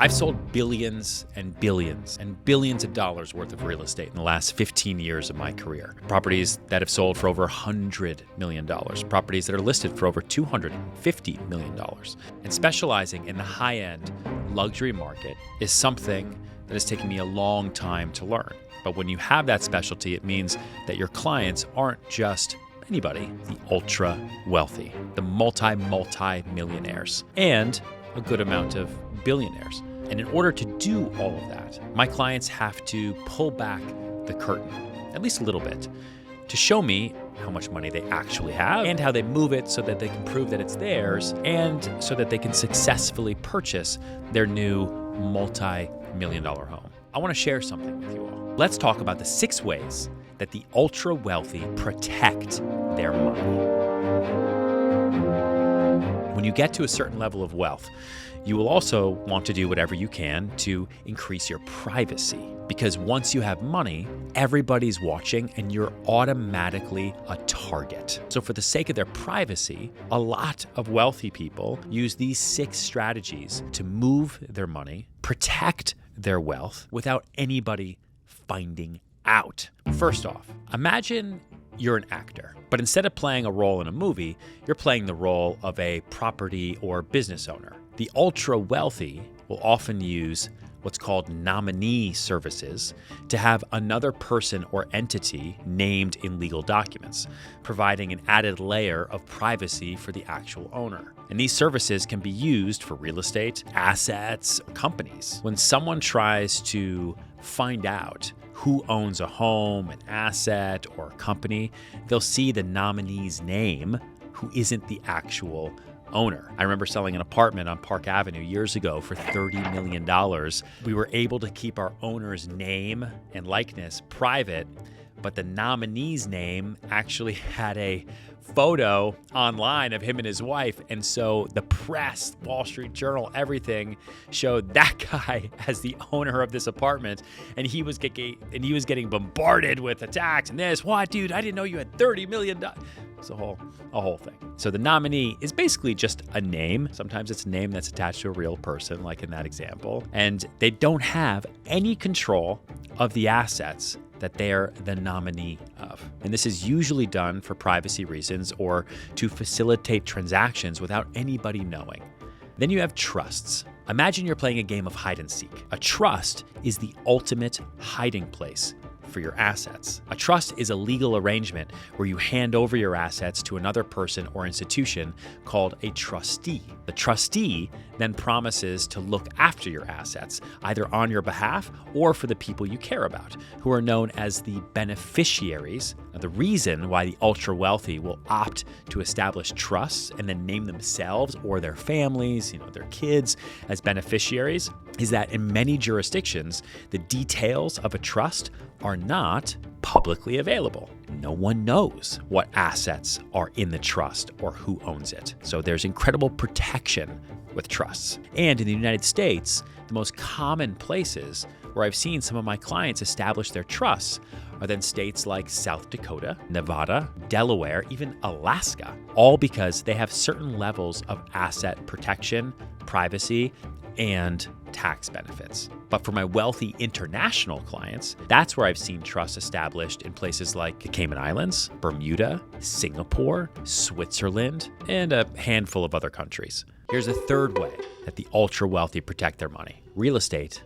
I've sold billions and billions and billions of dollars worth of real estate in the last 15 years of my career. Properties that have sold for over $100 million, properties that are listed for over $250 million. And specializing in the high-end luxury market is something that has taken me a long time to learn. But when you have that specialty, it means that your clients aren't just anybody, the ultra wealthy, the multi-millionaires, and a good amount of billionaires. And in order to do all of that, my clients have to pull back the curtain, at least a little bit, to show me how much money they actually have and how they move it so that they can prove that it's theirs and so that they can successfully purchase their new multi-million-dollar home. I want to share something with you all. Let's talk about the 6 ways that the ultra wealthy protect their money. When you get to a certain level of wealth, you will also want to do whatever you can to increase your privacy. Because once you have money, everybody's watching and you're automatically a target. So for the sake of their privacy, a lot of wealthy people use these 6 strategies to move their money, protect their wealth without anybody finding out. First off, imagine you're an actor, but instead of playing a role in a movie, you're playing the role of a property or business owner. The ultra wealthy will often use what's called nominee services to have another person or entity named in legal documents, providing an added layer of privacy for the actual owner. And these services can be used for real estate, assets, or companies. When someone tries to find out who owns a home, an asset, or a company, they'll see the nominee's name, who isn't the actual owner. I remember selling an apartment on Park Avenue years ago for $30 million. We were able to keep our owner's name and likeness private, but the nominee's name actually had a photo online of him and his wife. And so the press, Wall Street Journal, everything showed that guy as the owner of this apartment. And he was getting bombarded with attacks and this, what, dude, I didn't know you had $30 million. It's a whole thing. So the nominee is basically just a name. Sometimes it's a name that's attached to a real person, like in that example. And they don't have any control of the assets that they're the nominee of. And this is usually done for privacy reasons or to facilitate transactions without anybody knowing. Then you have trusts. Imagine you're playing a game of hide and seek. A trust is the ultimate hiding place for your assets. A trust is a legal arrangement where you hand over your assets to another person or institution called a trustee. The trustee then promises to look after your assets, either on your behalf or for the people you care about, who are known as the beneficiaries. Now, the reason why the ultra wealthy will opt to establish trusts and then name themselves or their families, their kids as beneficiaries, is that in many jurisdictions, the details of a trust are not publicly available. No one knows what assets are in the trust or who owns it. So there's incredible protection with trusts. And in the United States, the most common places where I've seen some of my clients establish their trusts are then states like South Dakota, Nevada, Delaware, even Alaska, all because they have certain levels of asset protection, privacy, and tax benefits. But for my wealthy international clients, that's where I've seen trusts established in places like the Cayman Islands, Bermuda, Singapore, Switzerland, and a handful of other countries. Here's a third way that the ultra wealthy protect their money: real estate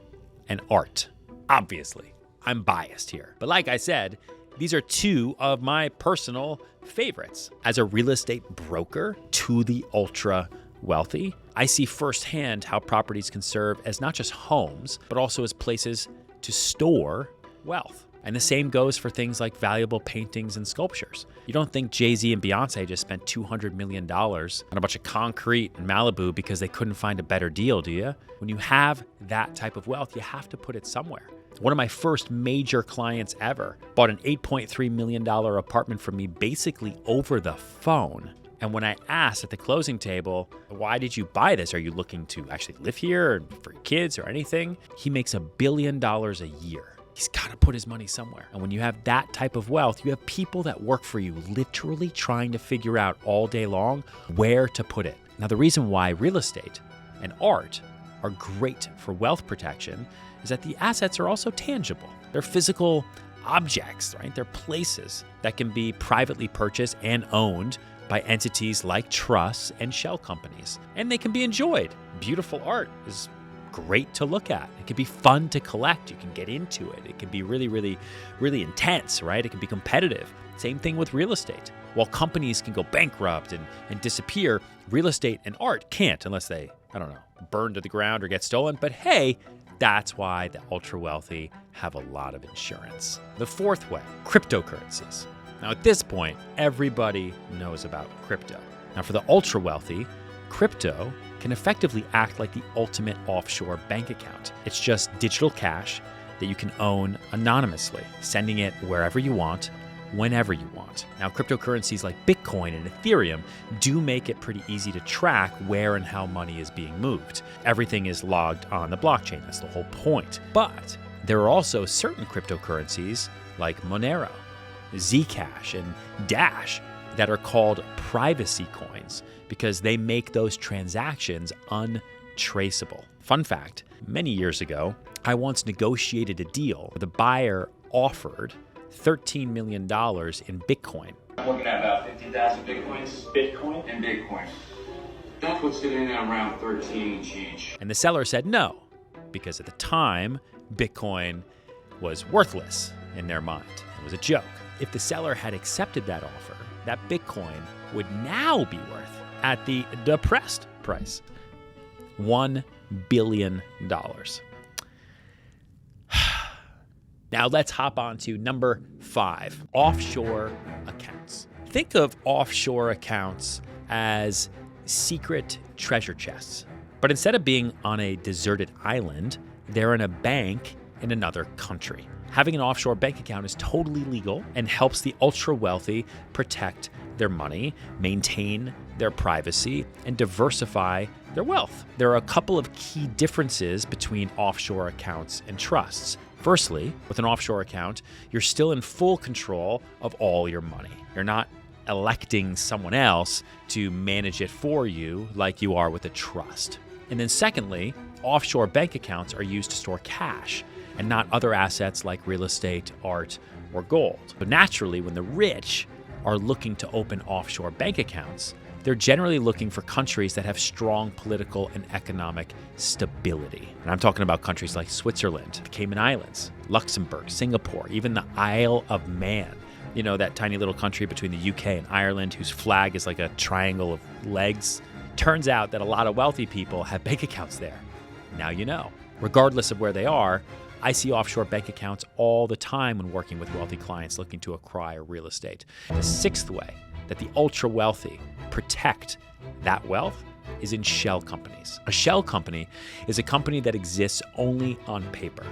and art. Obviously, I'm biased here. But like I said, these are 2 of my personal favorites. As a real estate broker to the ultra wealthy, I see firsthand how properties can serve as not just homes, but also as places to store wealth. And the same goes for things like valuable paintings and sculptures. You don't think Jay-Z and Beyonce just spent $200 million on a bunch of concrete in Malibu because they couldn't find a better deal, do you? When you have that type of wealth, you have to put it somewhere. One of my first major clients ever bought an $8.3 million apartment from me basically over the phone. And when I asked at the closing table, why did you buy this? Are you looking to actually live here or for your kids or anything? He makes $1 billion a year. He's got to put his money somewhere. And when you have that type of wealth, you have people that work for you literally trying to figure out all day long where to put it. Now, the reason why real estate and art are great for wealth protection is that the assets are also tangible. They're physical objects, right? They're places that can be privately purchased and owned by entities like trusts and shell companies. And they can be enjoyed. Beautiful art is great to look at. It can be fun to collect. You can get into it. It can be really, really, really intense, right? It can be competitive. Same thing with real estate. While companies can go bankrupt and disappear, real estate and art can't unless they, burn to the ground or get stolen. But hey, that's why the ultra wealthy have a lot of insurance. The fourth way, cryptocurrencies. Now at this point, everybody knows about crypto. Now for the ultra wealthy, crypto can effectively act like the ultimate offshore bank account. It's just digital cash that you can own anonymously, sending it wherever you want, whenever you want. Now, cryptocurrencies like Bitcoin and Ethereum do make it pretty easy to track where and how money is being moved. Everything is logged on the blockchain. That's the whole point. But there are also certain cryptocurrencies like Monero, Zcash, and Dash that are called privacy coins because they make those transactions untraceable. Fun fact, many years ago, I once negotiated a deal where the buyer offered $13 million in Bitcoin. I'm looking at about 50,000 Bitcoins. Bitcoin? And Bitcoin. That's what's sitting at around 13 change. And the seller said no, because at the time, Bitcoin was worthless in their mind. It was a joke. If the seller had accepted that offer, that Bitcoin would now be worth, at the depressed price, $1 billion. Now let's hop on to number 5, offshore accounts. Think of offshore accounts as secret treasure chests. But instead of being on a deserted island, they're in a bank in another country. Having an offshore bank account is totally legal and helps the ultra wealthy protect their money, maintain their privacy, and diversify their wealth. There are a couple of key differences between offshore accounts and trusts. Firstly, with an offshore account, you're still in full control of all your money. You're not electing someone else to manage it for you like you are with a trust. And then secondly, offshore bank accounts are used to store cash and not other assets like real estate, art, or gold. But naturally, when the rich are looking to open offshore bank accounts, they're generally looking for countries that have strong political and economic stability. And I'm talking about countries like Switzerland, the Cayman Islands, Luxembourg, Singapore, even the Isle of Man. You know, that tiny little country between the UK and Ireland whose flag is like a triangle of legs. Turns out that a lot of wealthy people have bank accounts there. Now you know. Regardless of where they are, I see offshore bank accounts all the time when working with wealthy clients looking to acquire real estate. The sixth way that the ultra wealthy protect that wealth is in shell companies. A shell company is a company that exists only on paper.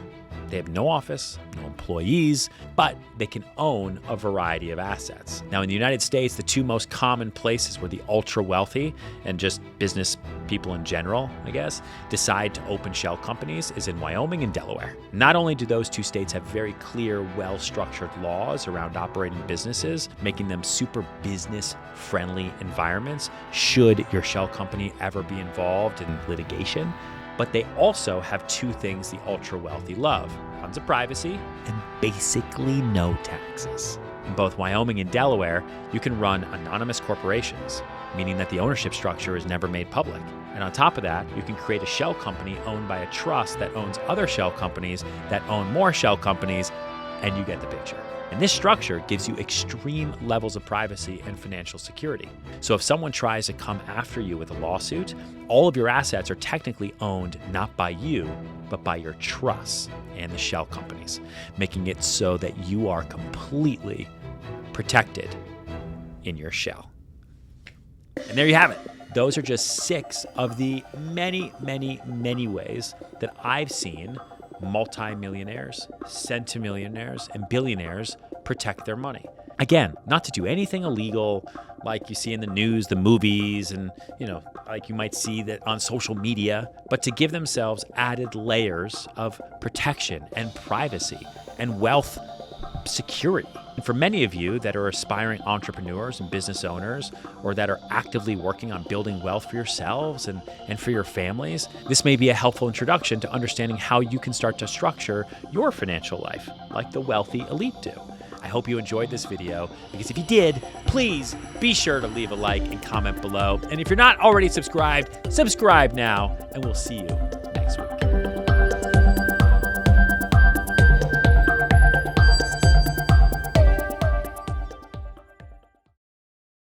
They have no office, no employees, but they can own a variety of assets. Now, in the United States, the two most common places where the ultra wealthy and just business people in general, I guess, decide to open shell companies is in Wyoming and Delaware. Not only do those two states have very clear, well-structured laws around operating businesses, making them super business-friendly environments, should your shell company ever be involved in litigation, but they also have two things the ultra wealthy love: tons of privacy and basically no taxes. In both Wyoming and Delaware, you can run anonymous corporations, meaning that the ownership structure is never made public. And on top of that, you can create a shell company owned by a trust that owns other shell companies that own more shell companies, and you get the picture. And this structure gives you extreme levels of privacy and financial security. So if someone tries to come after you with a lawsuit, all of your assets are technically owned not by you, but by your trusts and the shell companies, making it so that you are completely protected in your shell. And there you have it. Those are just 6 of the many, many, many ways that I've seen multimillionaires, centimillionaires, and billionaires protect their money. Again, not to do anything illegal like you see in the news, the movies, and like you might see that on social media, but to give themselves added layers of protection and privacy and wealth security. And for many of you that are aspiring entrepreneurs and business owners, or that are actively working on building wealth for yourselves and for your families, this may be a helpful introduction to understanding how you can start to structure your financial life like the wealthy elite do. I hope you enjoyed this video, because if you did, please be sure to leave a like and comment below. And if you're not already subscribed, subscribe now, and we'll see you next week.